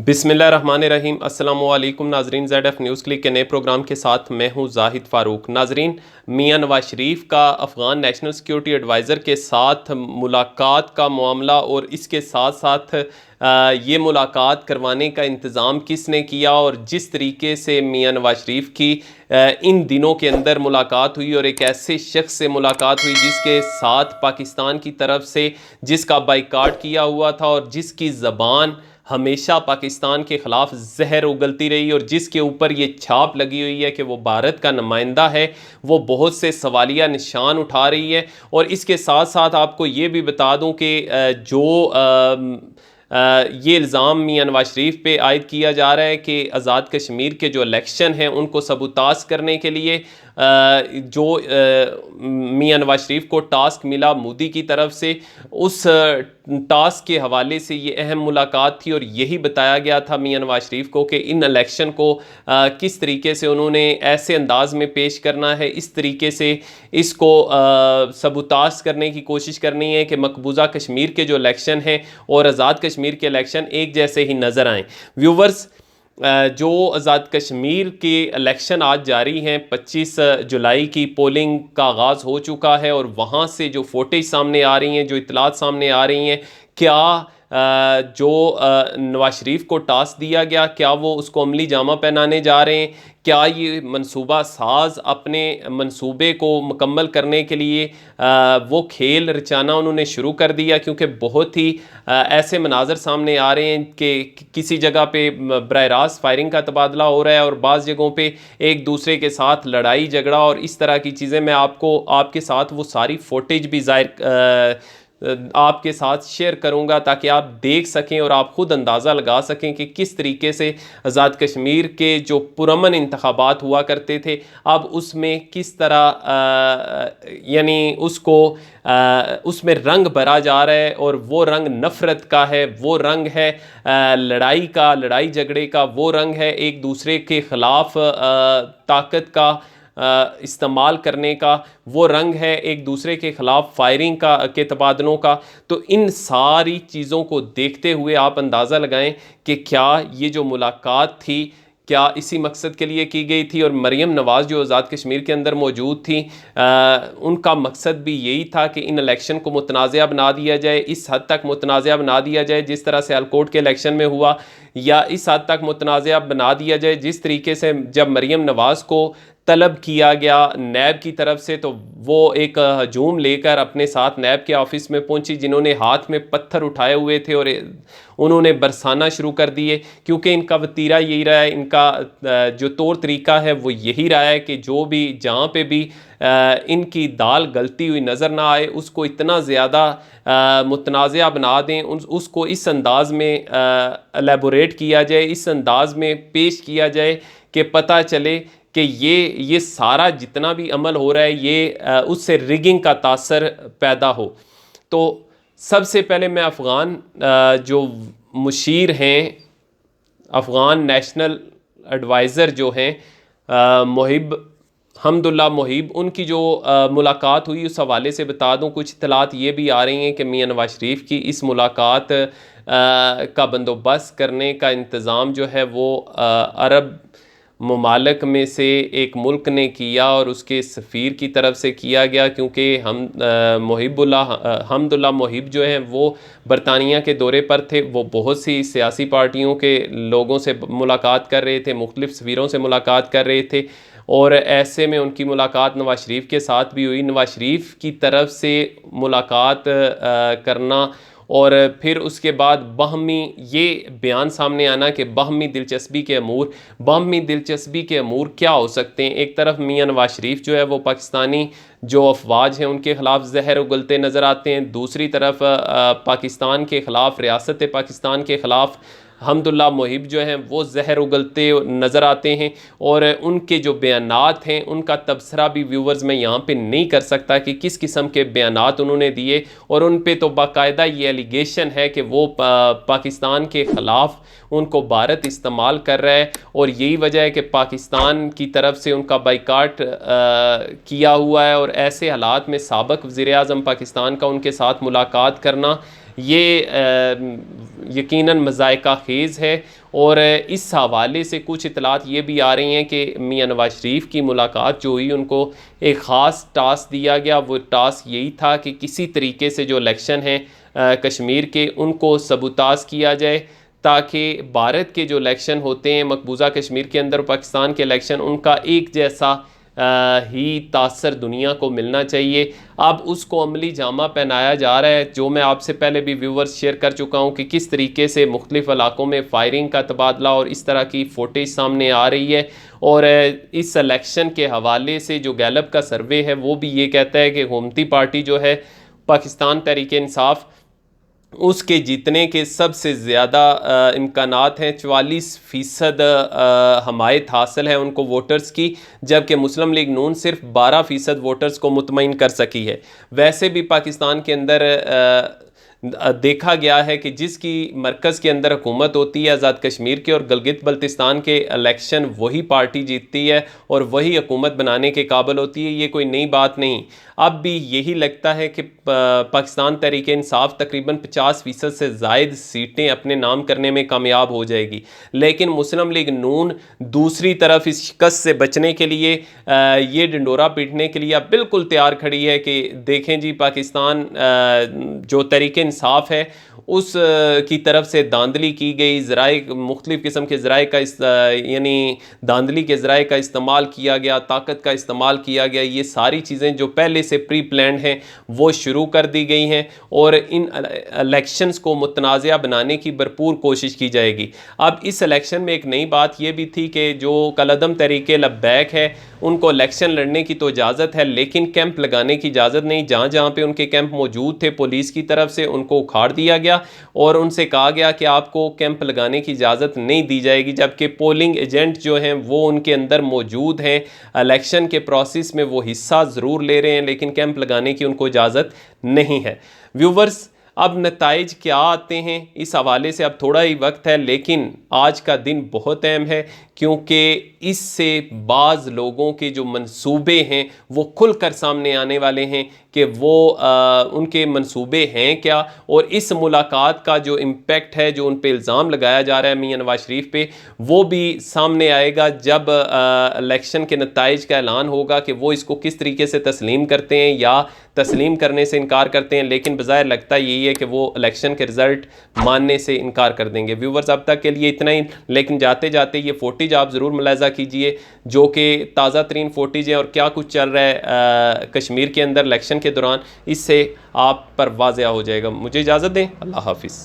बिस्मिल्लाहिर्रहमानिर्रहीम। अस्सलामुअलैकुम नाजरीन, ZF न्यूज़ क्लिक के नए प्रोग्राम के साथ मैं हूं जाहिद फ़ारूक। नाजरीन, मियां नवाज शरीफ का अफ़गान नेशनल सिक्योरिटी एडवाइज़र के साथ मुलाकात का मामला और इसके साथ साथ ये मुलाकात करवाने का इंतज़ाम किसने किया और जिस तरीके से मियां नवाज शरीफ की इन दिनों के अंदर मुलाकात हुई और एक ऐसे शख्स से मुलाकात हुई जिसके साथ पाकिस्तान की तरफ से जिसका बाइकाट किया हुआ था और जिसकी ज़बान हमेशा पाकिस्तान के ख़िलाफ़ जहर उगलती रही और जिसके ऊपर ये छाप लगी हुई है कि वो भारत का नुमाइंदा है, वो बहुत से सवालिया निशान उठा रही है। और इसके साथ साथ आपको ये भी बता दूं कि ये इल्ज़ाम मियां नवाज शरीफ पे आयद किया जा रहा है कि आज़ाद कश्मीर के जो इलेक्शन हैं उनको सबूताज करने के लिए जो मियां नवाज शरीफ को टास्क मिला मोदी की तरफ से, उस टास्क के हवाले से ये अहम मुलाकात थी। और यही बताया गया था मियां नवाज शरीफ को कि इन इलेक्शन को किस तरीके से उन्होंने ऐसे अंदाज में पेश करना है, इस तरीके से इसको सबूताज करने की कोशिश करनी है कि मकबूजा कश्मीर के जो इलेक्शन हैं और आज़ाद कश्मीर के इलेक्शन एक जैसे ही नज़र आएँ। व्यूवर्स, जो आज़ाद कश्मीर के इलेक्शन आज जारी हैं, 25 जुलाई की पोलिंग का आगाज़ हो चुका है और वहाँ से जो फुटेज सामने आ रही हैं, जो इतलात सामने आ रही हैं, क्या जो नवाज शरीफ को टास्क दिया गया, क्या वो उसको अमली जामा पहनाने जा रहे हैं? क्या ये मनसूबा साज अपने मनसूबे को मुकम्मल करने के लिए वो खेल रचाना उन्होंने शुरू कर दिया? क्योंकि बहुत ही ऐसे मनाजर सामने आ रहे हैं कि किसी जगह पे बराह रास्त फायरिंग का तबादला हो रहा है और बाज़ जगहों पे एक दूसरे के साथ लड़ाई झगड़ा और इस तरह की चीज़ें। मैं आपको आपके साथ वो सारी फुटेज भी आपके साथ शेयर करूंगा ताकि आप देख सकें और आप ख़ुद अंदाज़ा लगा सकें कि किस तरीके से आज़ाद कश्मीर के जो पुरअमन इंतखाबात हुआ करते थे, अब उसमें किस तरह यानी उसको उसमें रंग भरा जा रहा है और वो रंग नफ़रत का है, वो रंग है लड़ाई का, लड़ाई झगड़े का, वो रंग है एक दूसरे के ख़िलाफ़ ताकत का इस्तेमाल करने का, वो रंग है एक दूसरे के ख़िलाफ़ फायरिंग का के तबादलों का। तो इन सारी चीज़ों को देखते हुए आप अंदाज़ा लगाएं कि क्या ये जो मुलाकात थी, क्या इसी मकसद के लिए की गई थी? और मरीम नवाज़ जो आज़ाद कश्मीर के अंदर मौजूद थी, उनका मकसद भी यही था कि इन इलेक्शन को मुतनाज़ा बना दिया जाए, इस हद तक मुतनाज़ा बना दिया जाए जिस तरह से हाईकोर्ट के इलेक्शन में हुआ, या इस हद तक मुतनाज़ा बना दिया जाए जिस तरीके से जब मरीम नवाज़ को तलब किया गया नैब की तरफ से, तो वो एक हजूम लेकर अपने साथ नैब के ऑफिस में पहुंची, जिन्होंने हाथ में पत्थर उठाए हुए थे और उन्होंने बरसाना शुरू कर दिए। क्योंकि इनका वतीरा यही रहा है, इनका जो तौर तरीका है वो यही रहा है कि जो भी जहाँ पे भी इनकी दाल गलती हुई नज़र ना आए, उसको इतना ज़्यादा मुतनाज़ा बना दें, उसको इस अंदाज में एलेबोरेट किया जाए, इस अंदाज में पेश किया जाए कि पता चले कि ये सारा जितना भी अमल हो रहा है ये उससे रिगिंग का तासर पैदा हो। तो सबसे पहले मैं अफ़गान जो मुशीर हैं, अफ़गान नेशनल एडवाइज़र जो हैं मुहिब हमदुल्ला मुहिब, उनकी जो मुलाकात हुई उस हवाले से बता दूं। कुछ इत्तलात ये भी आ रही हैं कि मियां नवाज शरीफ की इस मुलाकात का बंदोबस्त करने का इंतज़ाम जो है वो अरब ममालिक में से एक मुल्क ने किया और उसके सफ़ीर की तरफ से किया गया। क्योंकि हमदुल्ला मुहिब जो हैं वो बरतानिया के दौरे पर थे, वो बहुत सी सियासी पार्टियों के लोगों से मुलाकात कर रहे थे, मुख्तलिफ़ सफ़ीरों से मुलाकात कर रहे थे और ऐसे में उनकी मुलाकात नवाज शरीफ के साथ भी हुई। नवाज शरीफ की तरफ से मुलाकात करना और फिर उसके बाद बाहमी ये बयान सामने आना कि बाहमी दिलचस्पी के अमूर क्या हो सकते हैं। एक तरफ मियां नवाज शरीफ जो है वो पाकिस्तानी जो अफवाज हैं उनके ख़िलाफ़ जहर उगलते नज़र आते हैं, दूसरी तरफ पाकिस्तान के ख़िलाफ़, रियासत पाकिस्तान के ख़िलाफ़ हमदुल्ला मुहिब जो हैं वो जहर उगलते नज़र आते हैं। और उनके जो बयानात हैं उनका तबसरा भी व्यूवर्स मैं यहाँ पे नहीं कर सकता कि किस किस्म के बयानात उन्होंने दिए, और उन पे तो बाकायदा ये एलिगेशन है कि वो पाकिस्तान के ख़िलाफ़ उनको भारत इस्तेमाल कर रहा है और यही वजह है कि पाकिस्तान की तरफ से उनका बाइकाट किया हुआ है। और ऐसे हालात में साबिक़ वज़ीर-ए-आज़म पाकिस्तान का उनके साथ मुलाकात करना ये यकीनन मज़ायका ख़ेज़ है और इस हवाले से कुछ इतलात ये भी आ रही हैं कि मियां नवाज शरीफ की मुलाकात जो हुई उनको एक ख़ास टास्क दिया गया। वो टास्क यही था कि किसी तरीके से जो इलेक्शन हैं कश्मीर के उनको सबूताज किया जाए, ताकि भारत के जो इलेक्शन होते हैं मकबूजा कश्मीर के अंदर, पाकिस्तान के इलेक्शन, उनका एक जैसा ही तासर दुनिया को मिलना चाहिए। अब उसको अमली जामा पहनाया जा रहा है, जो मैं आपसे पहले भी व्यूवर्स शेयर कर चुका हूँ कि किस तरीके से मुख्तलिफ इलाकों में फायरिंग का तबादला और इस तरह की फुटेज सामने आ रही है। और इस इलेक्शन के हवाले से जो गैलप का सर्वे है वो भी ये कहता है कि हुकूमती पार्टी जो है पाकिस्तान तहरीक इंसाफ, उसके जीतने के सबसे ज़्यादा इम्कानात हैं। 44% हमायत हासिल है उनको वोटर्स की, जबकि मुस्लिम लीग नून सिर्फ 12% वोटर्स को मुतमईन कर सकी है। वैसे भी पाकिस्तान के अंदर देखा गया है कि जिसकी मरकज़ के अंदर हुकूमत होती है आज़ाद कश्मीर के और गिलगित बल्तिस्तान के इलेक्शन, वही पार्टी जीतती है और वही हुकूमत बनाने के काबिल होती है। ये कोई नई बात नहीं। अब भी यही लगता है कि पाकिस्तान तहरीक इंसाफ तकरीबन 50% से ज़ायद सीटें अपने नाम करने में कामयाब हो जाएगी, लेकिन मुस्लिम लीग नून दूसरी तरफ इस शिकस्त से बचने के लिए, ये डंडोरा पीटने के लिए अब बिल्कुल तैयार खड़ी है कि देखें जी, पाकिस्तान जो तहरीक इंसाफ है उस की तरफ से धांधली की गई, ज़राए मुख्तलिफ़ किस्म के ज़राए का यानी धांधली के ज़राए का इस्तेमाल किया गया, ताकत का इस्तेमाल किया गया। ये सारी चीज़ें जो पहले से प्री प्लान्ड हैं वो शुरू कर दी गई हैं और इन इलेक्शंस को मुतनाज़ा बनाने की भरपूर कोशिश की जाएगी। अब इस इलेक्शन में एक नई बात ये भी थी कि जो कलअदम तहरीक लब्बैक है उनको इलेक्शन लड़ने की तो इजाज़त है, लेकिन कैंप लगाने की इजाज़त नहीं। जहाँ जहाँ पे उनके कैंप मौजूद थे पुलिस की तरफ से उनको उखाड़ दिया गया और उनसे कहा गया कि आपको कैंप लगाने की इजाज़त नहीं दी जाएगी, जबकि पोलिंग एजेंट जो हैं वो उनके अंदर मौजूद हैं, इलेक्शन के प्रोसेस में वो हिस्सा ज़रूर ले रहे हैं, लेकिन कैंप लगाने की उनको इजाज़त नहीं है। व्यूवर्स, अब नताइज क्या आते हैं इस हवाले से अब थोड़ा ही वक्त है, लेकिन आज का दिन बहुत अहम है, क्योंकि इससे बाज़ लोगों के जो मंसूबे हैं वो खुलकर सामने आने वाले हैं कि वो उनके मंसूबे हैं क्या, और इस मुलाकात का जो इम्पेक्ट है, जो उन पे इल्ज़ाम लगाया जा रहा है मियां नवाज शरीफ पे, वो भी सामने आएगा जब इलेक्शन के नताइज का ऐलान होगा कि वो इसको किस तरीके से तस्लीम करते हैं या तस्लीम करने से इनकार करते हैं। लेकिन बज़ाहिर लगता यही है कि वो इलेक्शन के रिज़ल्ट मानने से इनकार कर देंगे। व्यूवर्स, अब तक के लिए इतना ही, लेकिन जाते जाते ये फुटेज आप ज़रूर मुलाहिज़ा कीजिए जो कि ताज़ा तरीन फुटेज है और क्या कुछ चल रहा है कश्मीर के अंदर इलेक्शन के दौरान, इससे आप पर वाज़ेह हो जाएगा। मुझे इजाज़त दें, अल्लाह हाफिज़।